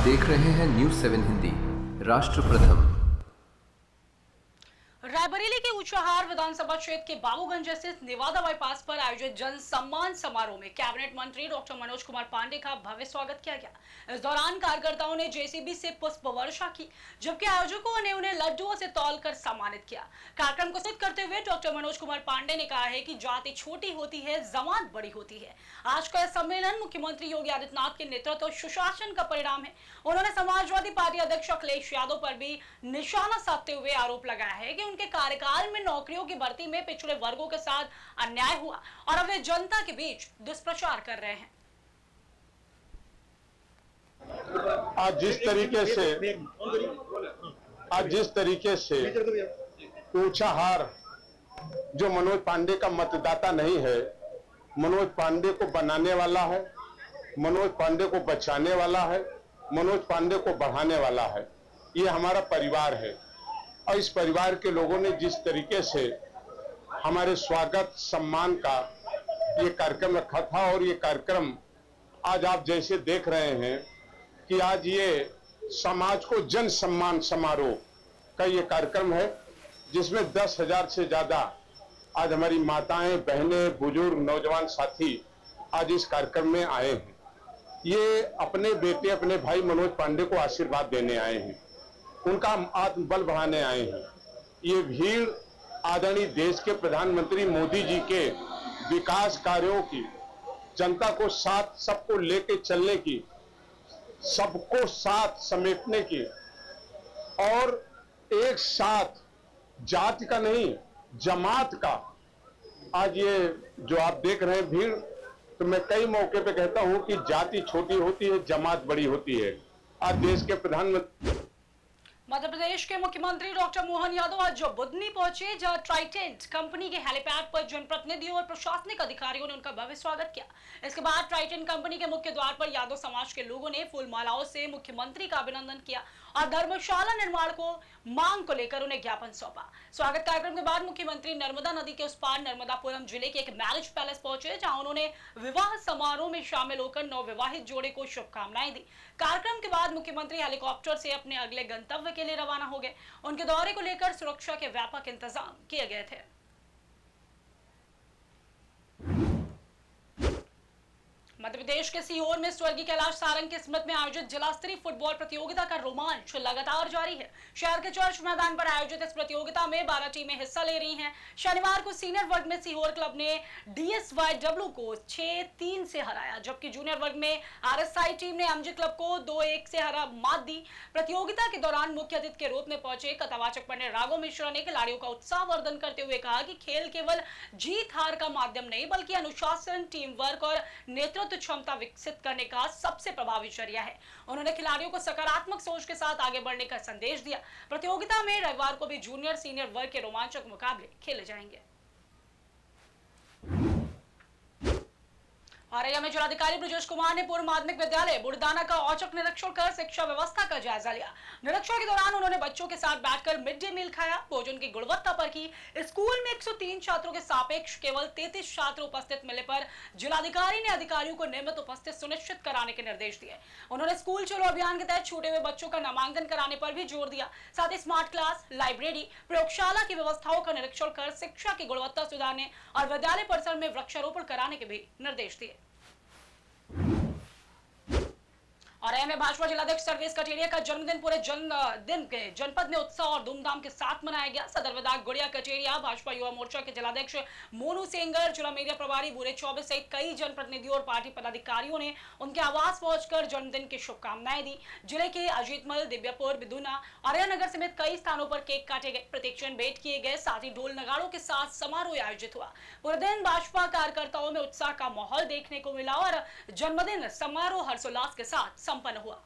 देख रहे हैं न्यूज़ 7 हिंदी। राष्ट्र प्रथम। रायबरेली के ऊंचाहार विधानसभा क्षेत्र के बाबूगंज स्थित नेवादा बाईपास पर आयोजित जन सम्मान समारोह में कैबिनेट मंत्री डॉक्टर मनोज कुमार पांडे का भव्य स्वागत किया गया। इस दौरान कार्यकर्ताओं ने जेसीबी से पुष्प वर्षा की, जबकि आयोजकों ने उन्हें लड्डुओं से तौलकर सम्मानित किया। कार्यक्रम को संबोधित करते हुए डॉक्टर मनोज कुमार पांडे ने कहा है कि जाति छोटी होती है, जमात बड़ी होती है। आज का सम्मेलन मुख्यमंत्री योगी आदित्यनाथ के नेतृत्व और सुशासन का परिणाम है। उन्होंने समाजवादी पार्टी अध्यक्ष अखिलेश यादव पर भी निशाना साधते हुए आरोप लगाया है कि उनके कार्यकाल में नौकरियों की भर्ती में पिछड़े वर्गों के साथ अन्याय हुआ और अब वे जनता के बीच दुष्प्रचार कर रहे हैं। आज जिस तरीके से ऊंचाहार जो मनोज पांडे का मतदाता नहीं है, मनोज पांडे को बनाने वाला है, मनोज पांडे को बचाने वाला है, मनोज पांडे को बढ़ाने वाला है। ये हमारा परिवार है और इस परिवार के लोगों ने जिस तरीके से हमारे स्वागत सम्मान का ये कार्यक्रम रखा था और ये कार्यक्रम आज आप जैसे देख रहे हैं कि आज ये समाज को जन सम्मान समारोह का ये कार्यक्रम है, जिसमें 10,000 से ज्यादा आज हमारी माताएं, बहनें, बुजुर्ग, नौजवान साथी आज इस कार्यक्रम में आए हैं। ये अपने बेटे, अपने भाई मनोज पांडे को आशीर्वाद देने आए हैं, उनका आत्मबल बढ़ाने आए हैं। ये भीड़ आदरणीय देश के प्रधानमंत्री मोदी जी के विकास कार्यों की, जनता को साथ सबको लेके चलने की, सबको साथ समेटने की और एक साथ जाति का नहीं जमात का आज ये जो आप देख रहे हैं भीड़, तो मैं कई मौके पे कहता हूं कि जाति छोटी होती है, जमात बड़ी होती है। आज देश के प्रधानमंत्री मध्य प्रदेश के मुख्यमंत्री डॉक्टर मोहन यादव आज बुधनी पहुंचे, जहां ट्राइटेंट कंपनी के हेलीपैड पर जनप्रतिनिधियों और प्रशासनिक अधिकारियों ने उनका भव्य स्वागत किया। इसके बाद ट्राइटेंट कंपनी के मुख्य द्वार पर यादव समाज के लोगों ने फूल मालाओं से मुख्यमंत्री का अभिनंदन किया और धर्मशाला निर्माण को मांग को लेकर उन्हें ज्ञापन सौंपा। स्वागत कार्यक्रम के बाद मुख्यमंत्री नर्मदा नदी के उस पार नर्मदापुरम जिले के एक मैरिज पैलेस पहुंचे, जहां उन्होंने विवाह समारोह में शामिल होकर नवविवाहित जोड़े को शुभकामनाएं दी। कार्यक्रम के बाद मुख्यमंत्री हेलीकॉप्टर से अपने अगले गंतव्य के लिए रवाना हो गए। उनके दौरे को लेकर सुरक्षा के व्यापक इंतजाम किए गए थे। मध्य प्रदेश के सीहोर में स्वर्गीय कैलाश सारंग की स्मृति में आयोजित जिला स्तरीय फुटबॉल प्रतियोगिता का रोमांच लगातार जारी है। शहर के चर्च मैदान पर आयोजित इस प्रतियोगिता में 12 टीमें हिस्सा ले रही हैं। शनिवार को सीनियर वर्ग में सीहोर क्लब ने DSYW को 6-3 से हराया, जबकि जूनियर वर्ग में RSI टीम ने MG क्लब को 2-1 से मात दी। प्रतियोगिता के दौरान मुख्य अतिथि के रूप में पहुंचे कथावाचक पंडित राघव मिश्रा ने खिलाड़ियों का उत्साहवर्धन करते हुए कहा कि खेल केवल जीत हार का माध्यम नहीं, बल्कि अनुशासन, टीम वर्क और नेतृत्व क्षमता विकसित करने का सबसे प्रभावी जरिया है। उन्होंने खिलाड़ियों को सकारात्मक सोच के साथ आगे बढ़ने का संदेश दिया। प्रतियोगिता में रविवार को भी जूनियर सीनियर वर्ग के रोमांचक मुकाबले खेले जाएंगे। औरैया में जिलाधिकारी ब्रजेश कुमार ने पूर्व माध्यमिक विद्यालय बुढ़दाना का औचक निरीक्षण कर शिक्षा व्यवस्था का जायजा लिया। निरीक्षण के दौरान उन्होंने बच्चों के साथ बैठकर मिड डे मील खाया, भोजन की गुणवत्ता पर की। स्कूल में 103 छात्रों के सापेक्ष केवल 33 छात्र उपस्थित मिलने पर जिलाधिकारी ने अधिकारियों को नियमित उपस्थित सुनिश्चित कराने के निर्देश दिए। उन्होंने स्कूल चलो अभियान के तहत छूटे हुए बच्चों का नामांकन कराने पर भी जोर दिया। साथ ही स्मार्ट क्लास, लाइब्रेरी, प्रयोगशाला की व्यवस्थाओं का निरीक्षण कर शिक्षा की गुणवत्ता सुधारने और विद्यालय परिसर में वृक्षारोपण कराने के भी निर्देश दिए। और में भाजपा जिलाध्यक्ष सर्वेश कटेरिया का जन्मदिन पूरे जनपद में उत्साह और धूमधाम के साथ मनाया गया। सदर विधायक गुड़िया कटेरिया, भाजपा युवा मोर्चा के जिलाध्यक्ष मोनू सेंगर, जिला मीडिया प्रभारी बुरे चौबे सहित कई जनप्रतिनिधियों और पार्टी पदाधिकारियों ने उनके आवास पहुंचकर जन्मदिन की शुभकामनाएं दी। जिले के अजीतमल, दिव्यापुर, बिदुना, औरैया नगर समेत कई स्थानों पर केक काटे गए, प्रतीक्षण भेंट किए गए, साथ ही ढोल नगाड़ों के साथ समारोह आयोजित हुआ। पूरे दिन भाजपा कार्यकर्ताओं में उत्साह का माहौल देखने को मिला और जन्मदिन समारोह हर्षोल्लास के साथ संपन्न हुआ।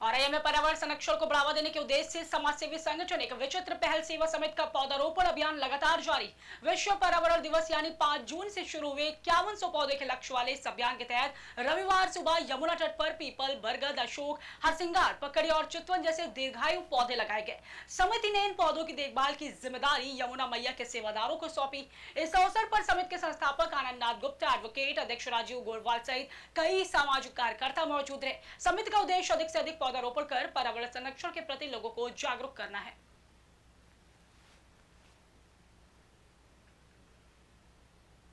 और में पर्यावरण संरक्षण को बढ़ावा देने के उद्देश्य से समाज सेवी संगठन एक विचित्र पहल सेवा समिति का पौधारोपण अभियान लगातार जारी। विश्व पर्यावरण दिवस यानी 5 जून से शुरू हुए 5100 पौधे के लक्ष्य वाले इस अभियान के तहत रविवार सुबह यमुना तट पर पीपल, बरगद, अशोक, हरसिंगार, पकड़ी और चितवन जैसे दीर्घायु पौधे लगाए गए। समिति ने इन पौधों की देखभाल की जिम्मेदारी यमुना मैया के सेवादारों को सौंपी। इस अवसर पर समिति के संस्थापक आनंदनाथ गुप्ता, एडवोकेट, अध्यक्ष राजीव गोरवाल सहित कई सामाजिक कार्यकर्ता मौजूद रहे। समिति का उद्देश्य अधिक से अधिक पौधारोपण कर पर्यावरण संरक्षण के प्रति लोगों को जागरूक करना है।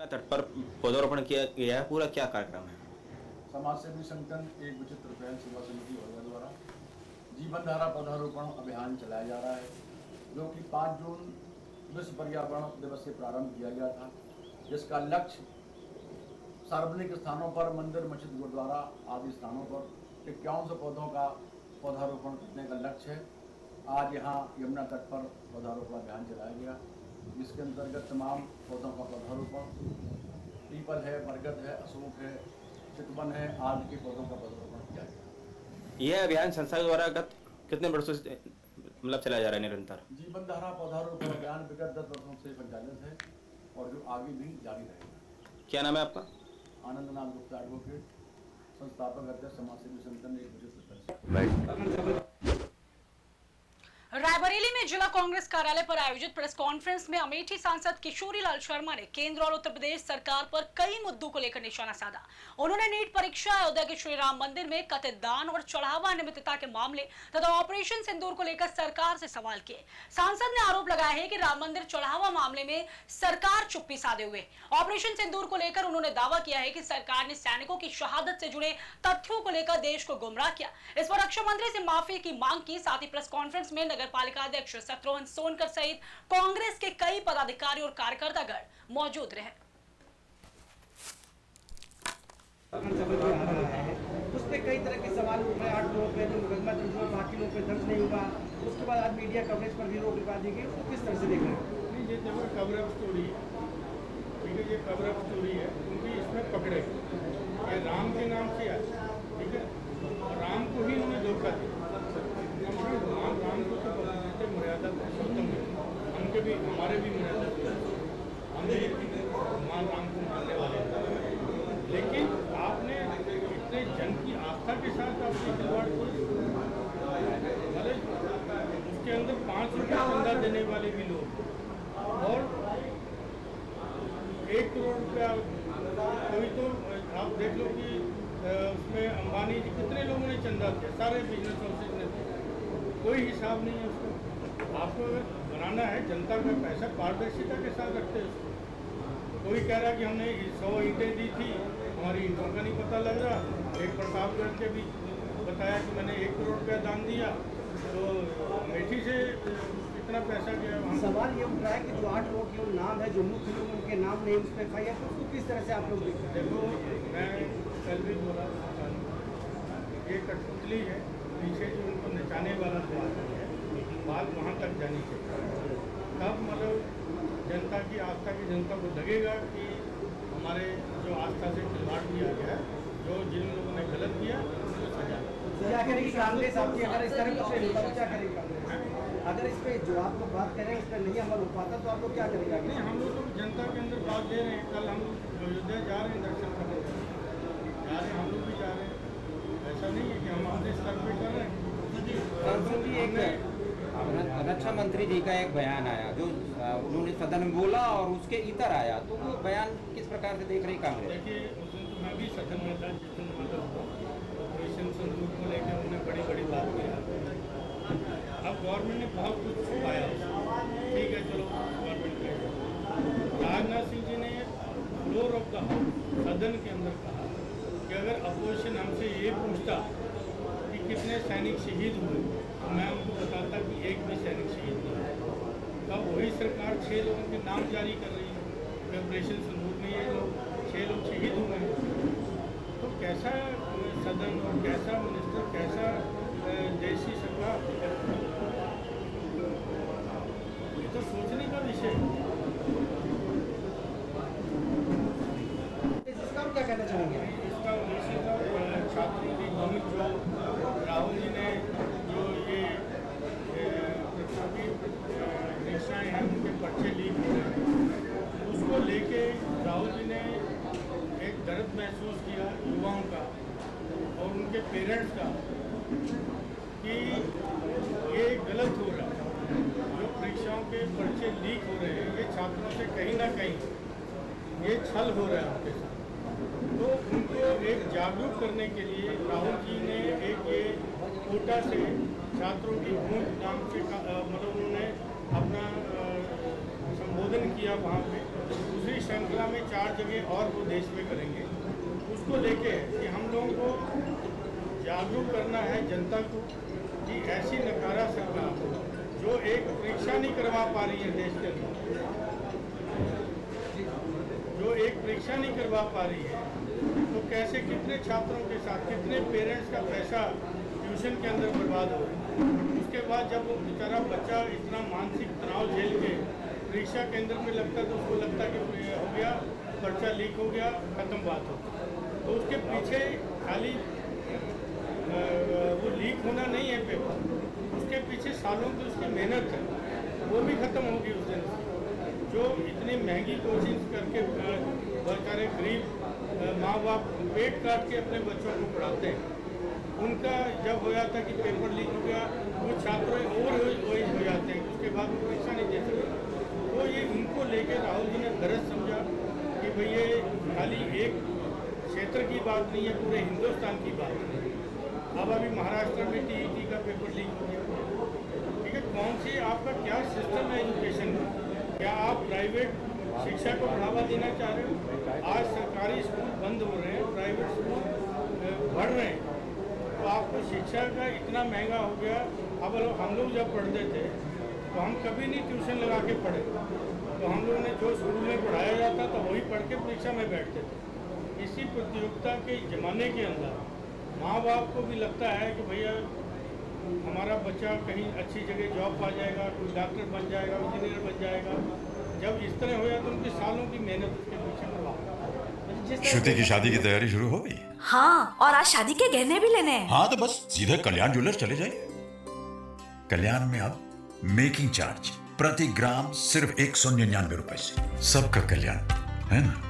तट पर पौधारोपण किया गया है, पूरा क्या कार्यक्रम है? समाज सेवी संगठन एक विचित्र पहल सेवा समिति वर्ग द्वारा जीवन धारा पौधारोपण अभियान चलाया जा रहा है, जो कि 5 जून विश्व पर्यावरण दिवस से प्रारंभ किया गया था, जिसका लक्ष्य सार्वजनिक स्थानों पर, मंदिर, मस्जिद, गुरुद्वारा आदि स्थानों पर 5100 पौधों का पौधारोपण करने का लक्ष्य है। आज यहाँ यमुना तट पर पौधारोपण अभियान चलाया गया, जिसके अंतर्गत तमाम पौधों का पौधारोपण, पीपल है, बरगद है, अशोक है, चितवन है आदि के पौधों का पौधारोपण किया गया। यह अभियान संस्था द्वारा गत कितने वर्षों से मतलब चलाया जा रहा है निरंतर? जीवन धारा पौधारोपण अभियान विगत 10 वर्षों से संचालित है और जो आगे भी जारी रहेगा। क्या नाम है आपका? आनंदनाथ गुप्ता, एडवोकेट, संस्थापक अध्यक्ष, समाज सेवी संगठन एक विशिष्ट। रायबरेली में जिला कांग्रेस कार्यालय पर आयोजित प्रेस कॉन्फ्रेंस में अमेठी सांसद किशोरी लाल शर्मा ने केंद्र और उत्तर प्रदेश सरकार पर कई मुद्दों को लेकर निशाना साधा। उन्होंने नीट परीक्षा, अयोध्या के श्री राम मंदिर में कथित दान और चढ़ावा अनियमितता के मामले तथा ऑपरेशन सिंदूर को लेकर सरकार से सवाल किए। सांसद ने आरोप लगाया है कि राम मंदिर चढ़ावा मामले में सरकार चुप्पी साधे हुए। ऑपरेशन सिंदूर को लेकर उन्होंने दावा किया है कि सरकार ने सैनिकों की शहादत से जुड़े तथ्यों को लेकर देश को गुमराह किया। इस पर रक्षा मंत्री से माफी की मांग की। साथ ही प्रेस कॉन्फ्रेंस में नगर पालिका अध्यक्ष शत्रुघ्न सोनकर सहित कांग्रेस के कई पदाधिकारी और कार्यकर्तागण मौजूद रहे। उस पे कई तरह के सवाल उठ रहे हैं। 8 लोगों पे जो मुकदमा दर्ज हुआ, बाकी लोगों पे दर्ज नहीं हुआ। उसके बाद आज मीडिया कवरेज पर भी रोक लगा दी गई। उसको किस तरह से देख रहे हैं? ये देखो कवरेज स्टोरी, ठीक है, ये कवरेज स्टोरी है, क्योंकि इसमें पकड़े ये राम के नाम से है, ठीक है, और राम को ही उन्होंने धोखा दिया। राम को तो बोलते मर्यादा पुरुषोत्तम है, उनके भी हमारे भी मर्यादा, हम भी भगवान राम को मानने वाले हैं। लेकिन आपने इतने जन की आस्था के साथ आपने खिलवाड़ की, उसके अंदर 5 रुपया चंदा देने वाले भी लोग और 1 करोड़ रुपया कोई, तो आप देख लो कि उसमें अंबानी जी कितने लोगों ने चंदा दिया, सारे बिजनेस हाउसेज ने दिया, कोई हिसाब नहीं है उसका। आपको अगर बनाना है जनता का पैसा पारदर्शिता के साथ रखते हैं उसको। कोई कह रहा कि हमने 100 ईंटें दी थी, हमारी ईंटों का नहीं पता लग रहा। एक प्रतापगढ़ के भी बताया कि मैंने 1 करोड़ रुपया दान दिया, तो अमेठी से कितना पैसा गया वहाँ। सवाल ये उठ रहा है कि जो 8 लोग के नाम है, जो मुख्य लोग उनके नाम नहीं, उस पर FIR, तो उसको किस तरह से आप लोग देखते हैं? देखो मैं कल भी बोला, ये कठपुतली है, पीछे जो उनको नचाने वाला बात वहाँ तक जानी चाहिए। तब मतलब जनता की आस्था की जनता को लगेगा कि हमारे जो आस्था से खिलवाड़ किया गया है, जो जिन लोगों ने गलत किया उनको सजा। क्या करेगी कांग्रेस आपकी अगर इस तरह कुछ नहीं होता? क्या करेगी कांग्रेस अगर इस पे जो आप लोग बात करें उस पर नहीं अमल हो पाता तो आप लोग क्या करेंगे? नहीं, हम लोग तो जनता के अंदर बात दे रहे हैं। कल हम अयोध्या जा रहे हैं दर्शन करने, जा रहे हैं, हम लोग भी जा रहे हैं। ऐसा नहीं है कि हम अपने स्तर पर कर रहे हैं। रक्षा मंत्री जी का एक बयान आया जो उन्होंने सदन में बोला और उसके इतर आया, तो वो बयान किस प्रकार से देख रही कांग्रेस? देखिए, उस दिन तो मैं भी सदन में था, जिस दिन मतलब ऑपरेशन सिंदूर को लेकर उन्होंने बड़ी बड़ी बात किया। अब गवर्नमेंट ने बहुत कुछ छुपाया, ठीक है, चलो गवर्नमेंट ने। राजनाथ सिंह जी ने फ्लोर ऑफ द हाउस सदन के अंदर कहा कि अगर अपोजिशन हमसे ये पूछता कि कितने सैनिक शहीद हुए, तो मैं उनको बताता कि एक भी सैनिक शहीद नहीं हुआ। तब वही सरकार 6 लोगों के नाम जारी कर रही है कि ऑपरेशन सिंदूर में ये लोग 6 लोग शहीद हुए हैं। तो कैसा सदन और कैसा मिनिस्टर, कैसा देश की सरकार, ये तो सोचने का विषय है। इसका क्या कहना चाहेंगे? इसका छात्रों की भूमिका जो राहुल जी ने बच्चे लीक हो रहे हैं, ये छात्रों से कहीं ना कहीं ये छल हो रहा है उनके साथ। तो उनको एक जागरूक करने के लिए राहुल जी ने एक ये कोटा से छात्रों की गूंज नाम से मतलब उन्होंने अपना संबोधन किया वहाँ पे। दूसरी श्रृंखला में 4 जगह और वो देश में करेंगे। उसको लेके कि हम लोगों को जागरूक करना है जनता को कि ऐसी नकारा सरकार जो एक परीक्षा नहीं करवा पा रही है देश के अंदर, जो एक परीक्षा नहीं करवा पा रही है, तो कैसे कितने छात्रों के साथ कितने पेरेंट्स का पैसा ट्यूशन के अंदर बर्बाद हो रहा है। उसके बाद जब वो बेचारा बच्चा इतना मानसिक तनाव झेल के परीक्षा केंद्र में लगता तो उसको लगता कि हो गया, पर्चा लीक हो गया, ख़त्म बात हो। तो उसके पीछे खाली वो लीक होना नहीं है पेपर, उसके पीछे सालों की उसकी मेहनत है, वो भी ख़त्म होगी उस दिन। जो इतनी महंगी कोचिंग करके बेचारे गरीब माँ बाप पेट काट के अपने बच्चों को पढ़ाते हैं, उनका जब हो जाता कि पेपर लीक हो गया, वो छात्र और हो जाते हैं, उसके बाद वो परीक्षा नहीं दे सकते। तो ये इनको लेके राहुल जी ने गरज समझा कि भाई ये खाली एक क्षेत्र की बात नहीं है, पूरे हिंदुस्तान की बात है। अब अभी महाराष्ट्र में टीईटी का पेपर लीक हो गया, ठीक है। कौन सी आपका क्या सिस्टम है एजुकेशन का? क्या आप प्राइवेट शिक्षा को बढ़ावा देना चाह रहे हो? आज सरकारी स्कूल बंद हो रहे हैं, प्राइवेट स्कूल बढ़ रहे हैं, तो आपको शिक्षा का इतना महंगा हो गया। अब हम लोग जब पढ़ते थे तो हम कभी नहीं ट्यूशन लगा के पढ़े, तो हम लोगों ने जो स्कूल में पढ़ाया जाता था वही पढ़ के परीक्षा में बैठते थे। इसी प्रतियोगिता के ज़माने के अंदर माँ बाप को भी लगता है कि भैया हमारा बच्चा कहीं अच्छी जगह जॉब पा जाएगा, कोई डॉक्टर बन जाएगा, इंजीनियर बन जाएगा। जब इस तरह हो जाए तो उनकी सालों की मेहनत उसके पीछे बर्बाद। श्रुति की शादी की तैयारी शुरू हो गई? हाँ, और आज शादी के गहने भी लेने हैं। हाँ तो बस सीधे कल्याण ज्वेलर्स चले जाइए। कल्याण में अब मेकिंग चार्ज प्रति ग्राम सिर्फ 199 रुपए से। सबका कल्याण, है ना?